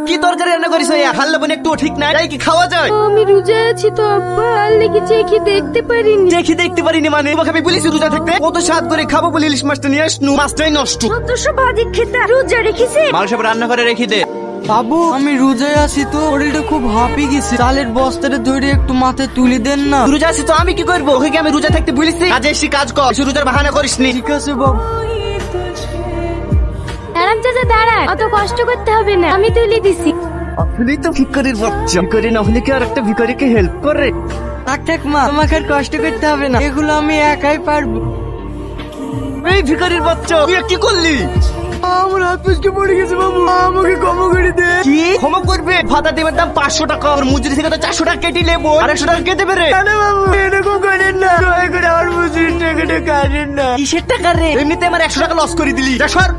কি তরকারি রান্না করিস হাল্লা বোন একটু ঠিক না কি খাওয়া যায়? আমি রোজা আছি তো আব্বা, আর লেগে চেখে দেখতে পারিনি। দেখতে পারিনি মানে তোমাকে আমি বলেছি রোজা থাকতে কত স্বাদ করে খাবো বলে ইলিশ মাছটা নিয়ে আসনু, মাছটাই নষ্ট। অতস ভাজি খেতে রোজা রেখেছে। মাংস রান্না করে রেখে দে। বাবু আমি রোজায় আছি তো, শরীরটা খুব হাঁপি গেছে, চালের বস্তাটা ধরে একটু মাথায় তুলে দেন না। রোজা আছি তো আমি কি করবো? ওকে কি আমি রোজা থাকতে বলেছি? কাজে এসে কাজ কর, এসে রোজার বাহানা করিস নি। ঠিক আছে বাবু। আরাম চাচা দাঁড়ান, অত কষ্ট করতে হবে না, আমি তুলে দিছি। আপনি তো ভিখারির বাচ্চা, ভিখারি না হলে কি আর একটা ভিখারিকে হেল্প করে? থাক মা, তোমাকে আর কষ্ট করতে হবে না, এগুলো আমি একাই পারবো। এই ভিখারির বাচ্চা তুই কি করলি? আমার হাত পুচকে পড়ে গেছে বাবু, আমাকে ক্ষমা করে দে। কি ক্ষমা করবে? ভাতা দেবের দাম 500 টাকা, আর মজুরি থেকে তো 400 টাকা কেটে নেবো, 200 টাকা কে দেবে রে? আরে বাবু এরকম করেন না, দয়া করে আমার মজুরির টাকাটা কাটেন না। কিসের টাকা রে? এমনিতে আমার 100 টাকা লস করে দিলি, যা সর।